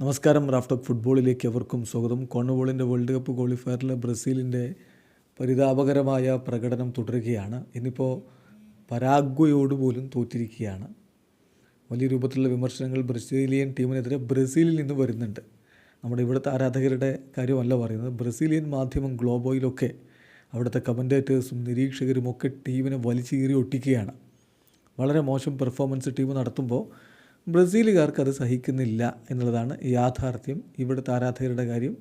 നമസ്കാരം. റാഫ്റ്റോക്ക് ഫുട്ബോളിലേക്ക് എവർക്കും സ്വാഗതം. കോൺമബോളിൻ്റെ വേൾഡ് കപ്പ് ക്വാളിഫയറിൽ ബ്രസീലിൻ്റെ പരിതാപകരമായ പ്രകടനം തുടരുകയാണ്. ഇന്നിപ്പോൾ പരാഗ്വയോട് പോലും തോറ്റിരിക്കുകയാണ്. വലിയ രൂപത്തിലുള്ള വിമർശനങ്ങൾ ബ്രസീലിയൻ ടീമിനെതിരെ ബ്രസീലിൽ നിന്ന് വരുന്നുണ്ട്. നമ്മുടെ ഇവിടുത്തെ ആരാധകരുടെ കാര്യമല്ല പറയുന്നത്. ബ്രസീലിയൻ മാധ്യമം ഗ്ലോബോയിലൊക്കെ അവിടുത്തെ കമൻറ്റേറ്റേഴ്സും നിരീക്ഷകരും ഒക്കെ ടീമിനെ വലിച്ചീറി ഒട്ടിക്കുകയാണ്. വളരെ മോശം പെർഫോമൻസ് ടീം നടത്തുമ്പോൾ ബ്രസീലുകാർക്ക് അത് സഹിക്കുന്നില്ല എന്നുള്ളതാണ് യാഥാർത്ഥ്യം. ഇവിടുത്തെ ആരാധകരുടെ കാര്യം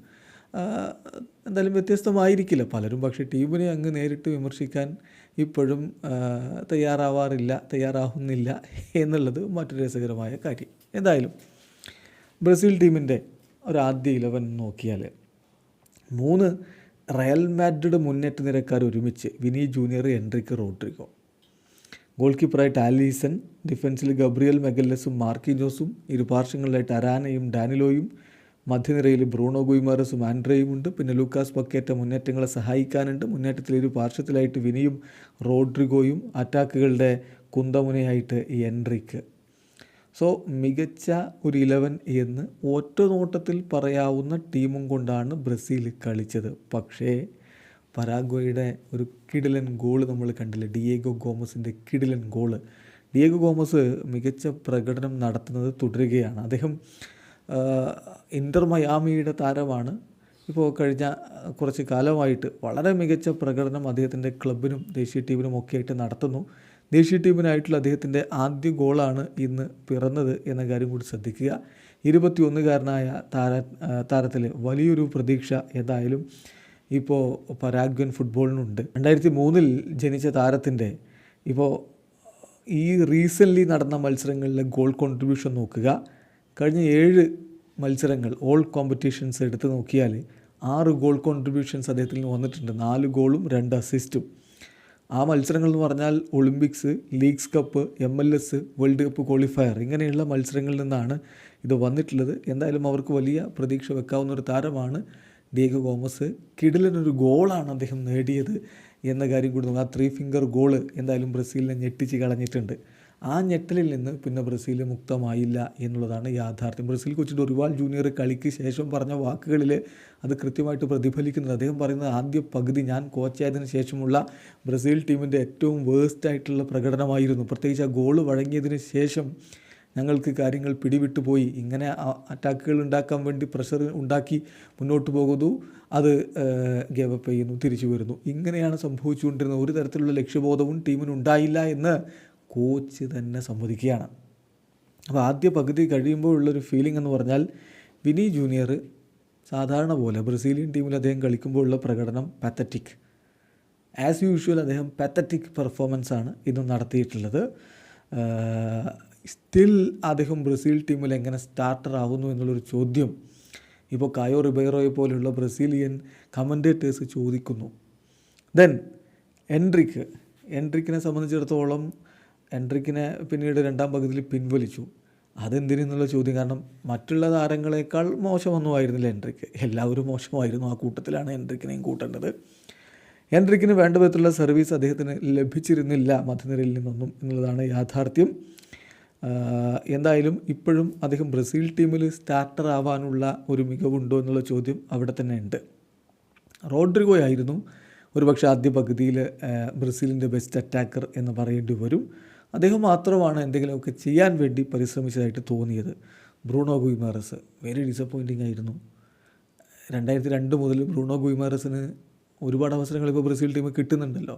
എന്തായാലും വ്യത്യസ്തമായിരിക്കില്ല. പലരും പക്ഷേ ടീമിനെ അങ്ങ് നേരിട്ട് വിമർശിക്കാൻ ഇപ്പോഴും തയ്യാറാവുന്നില്ല എന്നുള്ളത് മറ്റൊരു രസകരമായ കാര്യം. എന്തായാലും ബ്രസീൽ ടീമിൻ്റെ ഒരാദ്യ 11 നോക്കിയാൽ 3 റയൽ മാഡ്രിഡ് മുന്നേറ്റ നിരക്കാർ ഒരുമിച്ച് Vini junior, Endrick, Rodrigo. Goal കീപ്പറായിട്ട് ആലീസൺ, ഡിഫൻസിൽ ഗബ്രിയൽ മെഗല്ലസും മാർക്കിഞ്ഞോസും, ഇരുപാർശ്വങ്ങളിലായിട്ട് അരാനയും ഡാനിലോയും, മധ്യനിരയിൽ ബ്രൂണോ ഗുയിമാറസും ആൻഡ്രയും ഉണ്ട്. പിന്നെ ലൂക്കാസ് പക്കേറ്റ മുന്നേറ്റങ്ങളെ സഹായിക്കാനുണ്ട്. മുന്നേറ്റത്തിൽ ഒരു പാർശ്വത്തിലായിട്ട് വിനിയും റോഡ്രിഗോയും, അറ്റാക്കുകളുടെ കുന്തമുനയായിട്ട് എൻട്രിക്ക്. സോ മികച്ച ഒരു 11 എന്ന് ഒറ്റ നോട്ടത്തിൽ പറയാവുന്ന ടീമും കൊണ്ടാണ് ബ്രസീൽ കളിച്ചത്. പക്ഷേ പരാഗ്വയുടെ ഒരു കിടിലൻ ഗോള് നമ്മൾ കണ്ടില്ല. ഡിയേഗോ ഗോമസിൻ്റെ കിടിലൻ ഗോള്. ഡിയേഗോ ഗോമസ് മികച്ച പ്രകടനം നടത്തുന്നത് തുടരുകയാണ്. അദ്ദേഹം ഇൻ്റർ മയാമിയുടെ താരമാണ്. ഇപ്പോൾ കഴിഞ്ഞ കുറച്ച് കാലമായിട്ട് വളരെ മികച്ച പ്രകടനം അദ്ദേഹത്തിൻ്റെ ക്ലബിനും ദേശീയ ടീമിനും ഒക്കെ ആയിട്ട് നടത്തുന്നു. ദേശീയ ടീമിനായിട്ടുള്ള അദ്ദേഹത്തിൻ്റെ ആദ്യ ഗോളാണ് ഇന്ന് പിറന്നത് എന്ന കാര്യം കൂടി ശ്രദ്ധിക്കുക. 21കാരനായ താരത്തിൽ വലിയൊരു പ്രതീക്ഷ എന്തായാലും ഇപ്പോൾ പരാഗ്വൻ ഫുട്ബോളിനുണ്ട്. 2003 ജനിച്ച താരത്തിൻ്റെ ഇപ്പോൾ ഈ റീസെൻ്റ്ലി നടന്ന മത്സരങ്ങളിലെ ഗോൾ കോൺട്രിബ്യൂഷൻ നോക്കുക. കഴിഞ്ഞ 7 മത്സരങ്ങൾ ഓൾ കോമ്പറ്റീഷൻസ് എടുത്ത് നോക്കിയാൽ 6 ഗോൾ കോൺട്രിബ്യൂഷൻസ് അദ്ദേഹത്തിൽ നിന്ന് വന്നിട്ടുണ്ട്. 4 ഗോളും 2 അസിസ്റ്റും. ആ മത്സരങ്ങൾ എന്ന് പറഞ്ഞാൽ Olympics, leagues cup, MLS, world cup qualifier ഇങ്ങനെയുള്ള മത്സരങ്ങളിൽ നിന്നാണ് ഇത് വന്നിട്ടുള്ളത്. എന്തായാലും അവർക്ക് വലിയ പ്രതീക്ഷ വെക്കാവുന്ന ഒരു താരമാണ് ഡിയേഗോ ഗോമസ്. കിടിലനൊരു ഗോളാണ് അദ്ദേഹം നേടിയത് എന്ന കാര്യം കൂടി നമുക്ക്. ആ 3 ഫിംഗർ ഗോള് എന്തായാലും ബ്രസീലിനെ ഞെട്ടിച്ച് കളഞ്ഞിട്ടുണ്ട്. ആ ഞെട്ടലിൽ നിന്ന് പിന്നെ ബ്രസീൽ മുക്തമായില്ല എന്നുള്ളതാണ് യാഥാർത്ഥ്യം. ബ്രസീൽ കോച്ച് ഒരുപാട് ജൂനിയർ കളിക്ക് ശേഷം പറഞ്ഞ വാക്കുകളിൽ അത് കൃത്യമായിട്ട് പ്രതിഫലിക്കുന്നത്. അദ്ദേഹം പറയുന്നത് ആദ്യ പകുതി ഞാൻ കോച്ചായതിനു ശേഷമുള്ള ബ്രസീൽ ടീമിൻ്റെ ഏറ്റവും വേഴ്സ്റ്റായിട്ടുള്ള പ്രകടനമായിരുന്നു. പ്രത്യേകിച്ച് ആ ഗോള് വഴങ്ങിയതിന് ശേഷം ഞങ്ങൾക്ക് കാര്യങ്ങൾ പിടിവിട്ടു പോയി. ഇങ്ങനെ അറ്റാക്കുകൾ ഉണ്ടാക്കാൻ വേണ്ടി പ്രഷർ ഉണ്ടാക്കി മുന്നോട്ട് പോകുന്നു, അത് ഗേവപ്പ് ചെയ്യുന്നു, തിരിച്ചു വരുന്നു. ഇങ്ങനെയാണ് സംഭവിച്ചുകൊണ്ടിരുന്നത്. ഒരു തരത്തിലുള്ള ലക്ഷ്യബോധവും ടീമിനുണ്ടായില്ല എന്ന് കോച്ച് തന്നെ സമ്മതിക്കുകയാണ്. അപ്പോൾ ആദ്യ പകുതി കഴിയുമ്പോൾ ഉള്ളൊരു ഫീലിംഗ് എന്ന് പറഞ്ഞാൽ വിനി ജൂനിയർ സാധാരണ പോലെ ബ്രസീലിയൻ ടീമിൽ അദ്ദേഹം കളിക്കുമ്പോൾ ഉള്ള പ്രകടനം പാത്തറ്റിക്. ആസ് യൂഷ്വൽ അദ്ദേഹം പാത്തറ്റിക് പെർഫോമൻസാണ് ഇന്നും നടത്തിയിട്ടുള്ളത്. സ്റ്റിൽ അദ്ദേഹം ബ്രസീൽ ടീമിൽ എങ്ങനെ സ്റ്റാർട്ടർ ആവുന്നു എന്നുള്ളൊരു ചോദ്യം ഇപ്പോൾ കായോ റിബൈറോയെ പോലെയുള്ള ബ്രസീലിയൻ കമൻറ്റേറ്റേഴ്സ് ചോദിക്കുന്നു. ദെൻ എൻട്രിക്കിനെ സംബന്ധിച്ചിടത്തോളം എൻട്രിക്കിനെ പിന്നീട് 2ാം പകുതിയിൽ പിൻവലിച്ചു. അതെന്തിനെന്നുള്ള ചോദ്യം. കാരണം മറ്റുള്ള താരങ്ങളെക്കാൾ മോശമൊന്നും ആയിരുന്നില്ല എൻട്രിക്ക്. എല്ലാവരും മോശമായിരുന്നു. ആ കൂട്ടത്തിലാണ് എൻട്രിക്കിനെയും കൂട്ടേണ്ടത്. എൻട്രിക്കിന് വേണ്ട വിധത്തിലുള്ള സർവീസ് അദ്ദേഹത്തിന് ലഭിച്ചിരുന്നില്ല മധ്യനിരയിൽ നിന്നൊന്നും എന്നുള്ളതാണ് യാഥാർത്ഥ്യം. എന്തായാലും ഇപ്പോഴും അദ്ദേഹം ബ്രസീൽ ടീമിൽ സ്റ്റാർട്ടർ ആവാനുള്ള ഒരു മികവുണ്ടോ എന്നുള്ള ചോദ്യം അവിടെ തന്നെ ഉണ്ട്. റോഡ്രിഗോ ആയിരുന്നു ഒരുപക്ഷെ ആദ്യ പകുതിയിൽ ബ്രസീലിൻ്റെ ബെസ്റ്റ് അറ്റാക്കർ എന്ന് പറയേണ്ടി വരും. അദ്ദേഹം മാത്രമാണ് എന്തെങ്കിലുമൊക്കെ ചെയ്യാൻ വേണ്ടി പരിശ്രമിച്ചതായിട്ട് തോന്നിയത്. ബ്രൂണോ ഗുയിമാറസ് വെരി ഡിസപ്പോയിൻറ്റിംഗ് ആയിരുന്നു. 2002 മുതൽ ബ്രൂണോ ഗുയിമാറസിന് ഒരുപാട് അവസരങ്ങൾ ഇപ്പോൾ ബ്രസീൽ ടീം കിട്ടുന്നുണ്ടല്ലോ.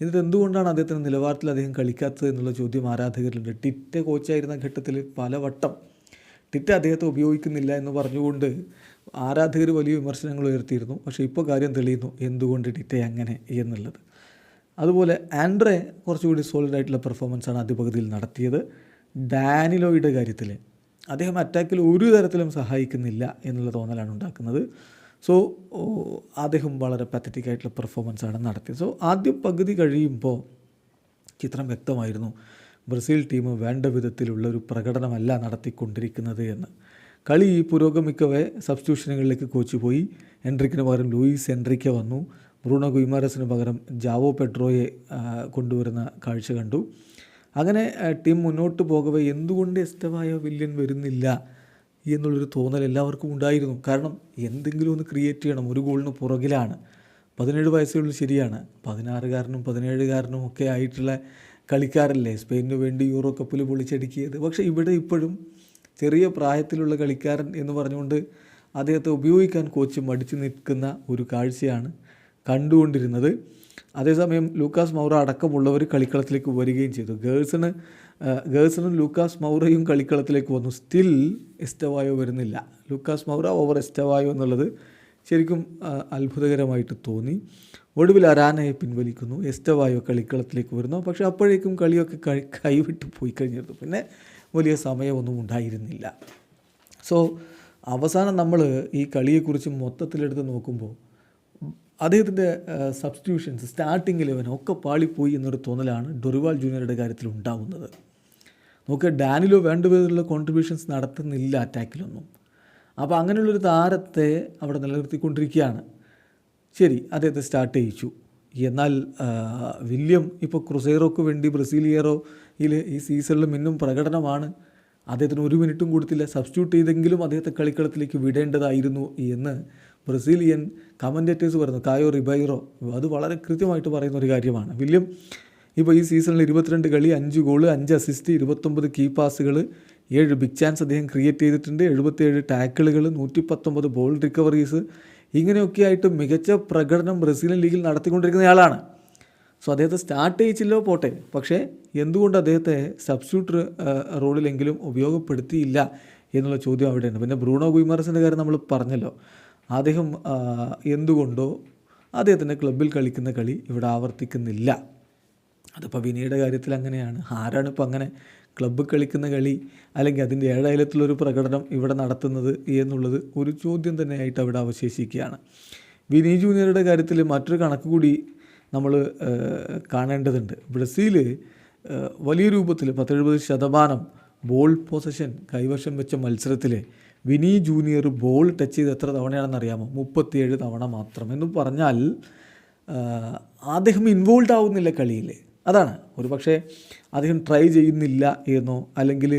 എന്നിട്ട് എന്തുകൊണ്ടാണ് അദ്ദേഹത്തിന് നിലവാരത്തിൽ അദ്ദേഹം കളിക്കാത്തത് എന്നുള്ള ചോദ്യം ആരാധകരിലുണ്ട്. ടിറ്റ കോച്ചായിരുന്ന ഘട്ടത്തിൽ പലവട്ടം ടിറ്റ അദ്ദേഹത്തെ ഉപയോഗിക്കുന്നില്ല എന്ന് പറഞ്ഞുകൊണ്ട് ആരാധകർ വലിയ വിമർശനങ്ങൾ ഉയർത്തിയിരുന്നു. പക്ഷേ ഇപ്പോൾ കാര്യം തെളിയുന്നു എന്തുകൊണ്ട് ടിറ്റ അങ്ങനെ എന്നുള്ളത്. അതുപോലെ ആൻഡ്രെ കുറച്ചുകൂടി സോളിഡായിട്ടുള്ള പെർഫോമൻസാണ് ആദ്യ പകുതിയിൽ നടത്തിയത്. ഡാനിലോയുടെ കാര്യത്തിൽ അദ്ദേഹം അറ്റാക്കിൽ ഒരു തരത്തിലും സഹായിക്കുന്നില്ല എന്നുള്ള തോന്നലാണ് ഉണ്ടാക്കുന്നത്. സോ അദ്ദേഹം വളരെ പാത്തറ്റിക് ആയിട്ടുള്ള പെർഫോമൻസാണ് നടത്തിയത്. സോ ആദ്യ പകുതി കഴിയുമ്പോൾ ചിത്രം വ്യക്തമായിരുന്നു. ബ്രസീൽ ടീം വേണ്ട വിധത്തിലുള്ള ഒരു പ്രകടനമല്ല നടത്തിക്കൊണ്ടിരിക്കുന്നത് എന്ന്. കളി പുരോഗമിക്കവേ സബ്സ്റ്റിറ്റ്യൂഷനുകളിലേക്ക് കോച്ച് പോയി. എൻട്രിക്കിന് പകരം ലൂയിസ് എൻട്രിക്ക വന്നു. ബ്രൂണോ ഗുയിമാറസിന് പകരം ജാവോ പെഡ്രോയെ കൊണ്ടുവരുന്ന കാഴ്ച കണ്ടു. അങ്ങനെ ടീം മുന്നോട്ട് പോകവേ എന്തുകൊണ്ട് എസ്റ്റവായോ വില്യൻ വരുന്നില്ല എന്നുള്ളൊരു തോന്നൽ എല്ലാവർക്കും ഉണ്ടായിരുന്നു. കാരണം എന്തെങ്കിലും ഒന്ന് ക്രിയേറ്റ് ചെയ്യണം, ഒരു ഗോളിന് പുറകിലാണ്. 17 വയസ്സേ ഉള്ളൂ, ശരിയാണ്. 16-കാരനും 17-കാരനും ഒക്കെ ആയിട്ടുള്ള കളിക്കാരല്ലേ സ്പെയിനു വേണ്ടി യൂറോ കപ്പിൽ പൊളിച്ചടുക്കിയത്. പക്ഷേ ഇവിടെ ഇപ്പോഴും ചെറിയ പ്രായത്തിലുള്ള കളിക്കാരൻ എന്ന് പറഞ്ഞുകൊണ്ട് അദ്ദേഹത്തെ ഉപയോഗിക്കാൻ കോച്ച് മടിച്ചു നിൽക്കുന്ന ഒരു കാഴ്ചയാണ് കണ്ടുകൊണ്ടിരുന്നത്. അതേസമയം ലൂക്കാസ് മൗറ അടക്കമുള്ളവർ കളിക്കളത്തിലേക്ക് വരികയും ചെയ്തു. ഗേഴ്സണും ലൂക്കാസ് മൗറയും കളിക്കളത്തിലേക്ക് വന്നു. സ്റ്റിൽ എസ്റ്റവായോ വരുന്നില്ല. ലൂക്കാസ് മൗറ ഓവർ എസ്റ്റവായോ എന്നുള്ളത് ശരിക്കും അത്ഭുതകരമായിട്ട് തോന്നി. ഒടുവിൽ അരാനയെ പിൻവലിക്കുന്നു, എസ്റ്റവായോ കളിക്കളത്തിലേക്ക് വരുന്നു. പക്ഷേ അപ്പോഴേക്കും കളിയൊക്കെ കൈവിട്ട് പോയി കഴിഞ്ഞിരുന്നു. പിന്നെ വലിയ സമയമൊന്നും ഉണ്ടായിരുന്നില്ല. സോ അവസാനം നമ്മൾ ഈ കളിയെക്കുറിച്ച് മൊത്തത്തിലെടുത്ത് നോക്കുമ്പോൾ അദ്ദേഹത്തിൻ്റെ സബ്സ്റ്റിറ്റ്യൂഷൻസ്, സ്റ്റാർട്ടിംഗ് 11 ഒക്കെ പാളിപ്പോയി എന്നൊരു തോന്നലാണ് ഡൊറിവാൾ ജൂനിയറുടെ കാര്യത്തിൽ ഉണ്ടാകുന്നത്. നമുക്ക് ഡാനിലോ വേണ്ടവിധത്തിലുള്ള കോൺട്രിബ്യൂഷൻസ് നടത്തുന്നില്ല അറ്റാക്കിലൊന്നും. അപ്പോൾ അങ്ങനെയുള്ളൊരു താരത്തെ അവിടെ നിലനിർത്തിക്കൊണ്ടിരിക്കുകയാണ്. ശരി, അദ്ദേഹത്തെ സ്റ്റാർട്ട് ചെയ്യിച്ചു. എന്നാൽ വില്യം ഇപ്പോൾ ക്രുസേറോക്ക് വേണ്ടി ബ്രസീലിയറോയിൽ ഈ സീസണിൽ മിന്നും പ്രകടനമാണ്. അദ്ദേഹത്തിന് 1 മിനിറ്റും കൊടുത്തില്ല. സബ്സ്റ്റിറ്റ്യൂട്ട് ചെയ്തെങ്കിലും അദ്ദേഹത്തെ കളിക്കളത്തിലേക്ക് വിടേണ്ടതായിരുന്നു എന്ന് ബ്രസീലിയൻ കമൻറ്റേറ്റേഴ്സ് പറയുന്നു. കായോ റിബൈറോ അത് വളരെ കൃത്യമായിട്ട് പറയുന്ന ഒരു കാര്യമാണ്. വില്യം ഇപ്പോൾ ഈ സീസണിൽ 22 കളി, 5 ഗോൾ, 5 അസിസ്റ്റ്, 29 കീ പാസുകൾ, 7 ബിഗ് ചാൻസ് അദ്ദേഹം ക്രിയേറ്റ് ചെയ്തിട്ടുണ്ട്, 77 ടാക്കിളുകൾ, 119 ബോൾ റിക്കവറീസ്, ഇങ്ങനെയൊക്കെ ആയിട്ട് മികച്ച പ്രകടനം ബ്രസീലിയൻ ലീഗിൽ നടത്തിക്കൊണ്ടിരിക്കുന്നയാളാണ്. സോ അദ്ദേഹത്തെ സ്റ്റാർട്ട് ചെയ്യിച്ചില്ലോ പോട്ടെ, പക്ഷേ എന്തുകൊണ്ട് അദ്ദേഹത്തെ സബ്സ്റ്റിറ്റ്യൂട്ട് റോളിലെങ്കിലും ഉപയോഗപ്പെടുത്തിയില്ല എന്നുള്ള ചോദ്യം അവിടെയുണ്ട്. പിന്നെ ബ്രൂണോ ഗുയിമറസിൻ്റെ കാര്യം നമ്മൾ പറഞ്ഞല്ലോ. അദ്ദേഹം എന്തുകൊണ്ടോ അദ്ദേഹത്തിൻ്റെ ക്ലബ്ബിൽ കളിക്കുന്ന കളി ഇവിടെ ആവർത്തിക്കുന്നില്ല. അതിപ്പോൾ വിനിയുടെ കാര്യത്തിൽ അങ്ങനെയാണ്. ആരാണ് ഇപ്പോൾ അങ്ങനെ ക്ലബ്ബ് കളിക്കുന്ന കളി അല്ലെങ്കിൽ അതിൻ്റെ ഏഴയലത്തിലൊരു പ്രകടനം ഇവിടെ നടത്തുന്നത് എന്നുള്ളത് ഒരു ചോദ്യം തന്നെയായിട്ട് അവിടെ അവശേഷിക്കുകയാണ്. വിനി ജൂനിയറുടെ കാര്യത്തിൽ മറ്റൊരു കണക്ക് കൂടി നമ്മൾ കാണേണ്ടതുണ്ട്. ബ്രസീൽ വലിയ രൂപത്തിൽ 70% ബോൾ പൊസഷൻ കൈവശം വെച്ച മത്സരത്തിൽ വിനി ജൂനിയർ ബോൾ ടച്ച് ചെയ്ത് എത്ര തവണയാണെന്ന് അറിയാമോ? 37 തവണ മാത്രം. എന്ന് പറഞ്ഞാൽ അദ്ദേഹം ഇൻവോൾവ് ആവുന്നില്ല കളിയിൽ. അതാണ് ഒരു പക്ഷേ അദ്ദേഹം ട്രൈ ചെയ്യുന്നില്ല എന്നോ അല്ലെങ്കിൽ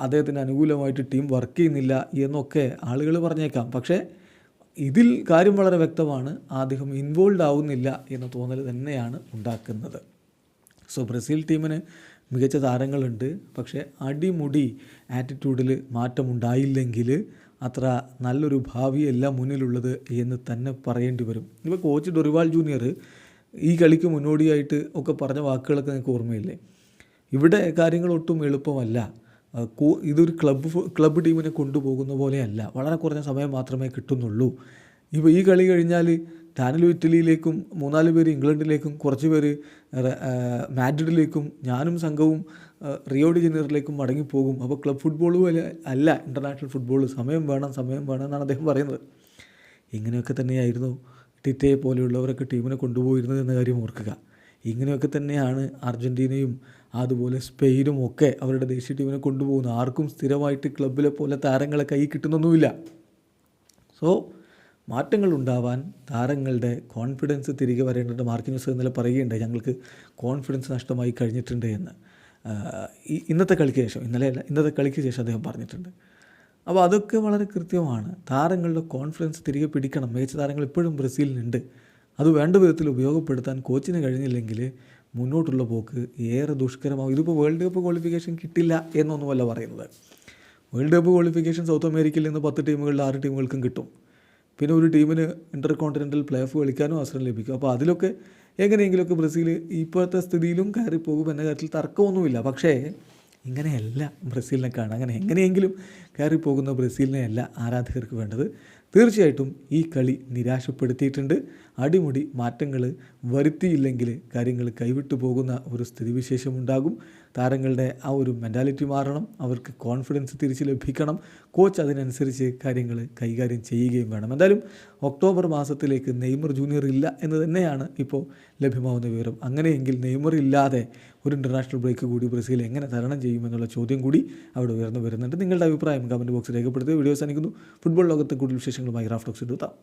അദ്ദേഹത്തിന് അനുകൂലമായിട്ട് ടീം വർക്ക് ചെയ്യുന്നില്ല എന്നൊക്കെ ആളുകൾ പറഞ്ഞേക്കാം. പക്ഷേ ഇതിൽ കാര്യം വളരെ വ്യക്തമാണ്, അദ്ദേഹം ഇൻവോൾവ് ആവുന്നില്ല എന്ന തോന്നൽ തന്നെയാണ് ഉണ്ടാക്കുന്നത്. സോ ബ്രസീൽ ടീമിന് മികച്ച താരങ്ങളുണ്ട്, പക്ഷേ അടിമുടി ആറ്റിറ്റ്യൂഡിൽ മാറ്റമുണ്ടായില്ലെങ്കിൽ അത്ര നല്ലൊരു ഭാവിയല്ല മുന്നിലുള്ളത് എന്ന് തന്നെ പറയേണ്ടി വരും. ഇപ്പോൾ കോച്ച് ഡൊറിവാൾ ജൂനിയർ ഈ കളിക്ക് മുന്നോടിയായിട്ട് ഒക്കെ പറഞ്ഞ വാക്കുകളൊക്കെ നിങ്ങൾക്ക് ഓർമ്മയില്ലേ? ഇവിടെ കാര്യങ്ങളൊട്ടും എളുപ്പമല്ല. ഇതൊരു ക്ലബ്ബ് ടീമിനെ കൊണ്ടുപോകുന്ന പോലെയല്ല. വളരെ കുറഞ്ഞ സമയം മാത്രമേ കിട്ടുന്നുള്ളൂ. ഇപ്പോൾ ഈ കളി കഴിഞ്ഞാൽ ഡാനിലോ ഇറ്റലിയിലേക്കും 3-4 പേര് ഇംഗ്ലണ്ടിലേക്കും കുറച്ച് പേര് മാഡ്രിഡിലേക്കും ഞാനും സംഘവും റിയോ ഡി ജനീറോയിലേക്കും മടങ്ങിപ്പോകും. അപ്പോൾ ക്ലബ് ഫുട്ബോളും അല്ല ഇൻ്റർനാഷണൽ ഫുട്ബോൾ. സമയം വേണം എന്നാണ് അദ്ദേഹം പറയുന്നത്. ഇങ്ങനെയൊക്കെ തന്നെയായിരുന്നു ടിറ്റയെ പോലെയുള്ളവരൊക്കെ ടീമിനെ കൊണ്ടുപോയിരുന്നത് എന്ന കാര്യം ഓർക്കുക. ഇങ്ങനെയൊക്കെ തന്നെയാണ് അർജൻറ്റീനയും അതുപോലെ സ്പെയിനും ഒക്കെ അവരുടെ ദേശീയ ടീമിനെ കൊണ്ടുപോകുന്നത്. ആർക്കും സ്ഥിരമായിട്ട് ക്ലബ്ബിലെ പോലെ താരങ്ങളെ കൈ കിട്ടുന്നൊന്നുമില്ല. സോ മാറ്റങ്ങൾ ഉണ്ടാവാൻ താരങ്ങളുടെ കോൺഫിഡൻസ് തിരികെ വരേണ്ടത്. മാർക്കിനോസ് ഇന്നലെ പറയുകയുണ്ടായി, ഞങ്ങൾക്ക് കോൺഫിഡൻസ് നഷ്ടമായി കഴിഞ്ഞിട്ടുണ്ട് എന്ന്. ഇന്നത്തെ കളിക്ക് ശേഷം അദ്ദേഹം പറഞ്ഞിട്ടുണ്ട്. അപ്പോൾ അതൊക്കെ വളരെ കൃത്യമാണ്. താരങ്ങളുടെ കോൺഫിഡൻസ് തിരികെ പിടിക്കണം. മികച്ച താരങ്ങൾ ഇപ്പോഴും ബ്രസീലിനുണ്ട്. അത് വേണ്ട വിധത്തിൽ ഉപയോഗപ്പെടുത്താൻ കോച്ചിന് കഴിഞ്ഞില്ലെങ്കിൽ മുന്നോട്ടുള്ള പോക്ക് ഏറെ ദുഷ്കരമാകും. ഇതിപ്പോൾ വേൾഡ് കപ്പ് ക്വാളിഫിക്കേഷൻ കിട്ടില്ല എന്നൊന്നുമല്ല പറയുന്നത്. വേൾഡ് കപ്പ് ക്വാളിഫിക്കേഷൻ സൗത്ത് അമേരിക്കയിൽ നിന്ന് 10 ടീമുകളിൽ 6 ടീമുകൾക്കും കിട്ടും. പിന്നെ ഒരു ടീമിന് ഇൻ്റർ കോണ്ടിനെൻ്റൽ പ്ലേ ഓഫ് കളിക്കാനും അവസരം ലഭിക്കും. അപ്പോൾ അതിലൊക്കെ എങ്ങനെയെങ്കിലുമൊക്കെ ബ്രസീൽ ഇപ്പോഴത്തെ സ്ഥിതിയിലും കയറിപ്പോകും എന്ന കാര്യത്തിൽ തർക്കമൊന്നുമില്ല. പക്ഷേ ഇങ്ങനെയല്ല ബ്രസീലിനെ കാണാൻ. അങ്ങനെ എങ്ങനെയെങ്കിലും കയറിപ്പോകുന്ന ബ്രസീലിനെയല്ല ആരാധകർക്ക് വേണ്ടത്. തീർച്ചയായിട്ടും ഈ കളി നിരാശപ്പെടുത്തിയിട്ടുണ്ട്. അടിമുടി മാറ്റങ്ങൾ വരുത്തിയില്ലെങ്കിൽ കാര്യങ്ങൾ കൈവിട്ടു പോകുന്ന ഒരു സ്ഥിതിവിശേഷം ഉണ്ടാകും. താരങ്ങളുടെ ആ ഒരു മെൻറ്റാലിറ്റി മാറണം, അവർക്ക് കോൺഫിഡൻസ് തിരിച്ച് ലഭിക്കണം. കോച്ച് അതിനനുസരിച്ച് കാര്യങ്ങൾ കൈകാര്യം ചെയ്യുകയും വേണം. എന്തായാലും ഒക്ടോബർ മാസത്തിലേക്ക് നെയ്മർ ജൂനിയർ ഇല്ല എന്ന് തന്നെയാണ് ഇപ്പോൾ ലഭ്യമാവുന്ന വിവരം. അങ്ങനെയെങ്കിൽ നെയ്മർ ഇല്ലാതെ ഒരു ഇൻ്റർനാഷണൽ ബ്രേക്ക് കൂടി ബ്രസീൽ എങ്ങനെ തരണം ചെയ്യുമെന്നുള്ള ചോദ്യം കൂടി അവിടെ ഉയർന്നു വരുന്നുണ്ട്. നിങ്ങളുടെ അഭിപ്രായം കമൻറ്റ് ബോക്സിൽ രേഖപ്പെടുത്തുക. വീഡിയോ അവസാനിക്കുന്നു. ഫുട്ബോൾ ലോകത്തെ കൂടുതൽ വിശേഷങ്ങളുമായി റാഫ് ടോക്സ് എടുത്താം.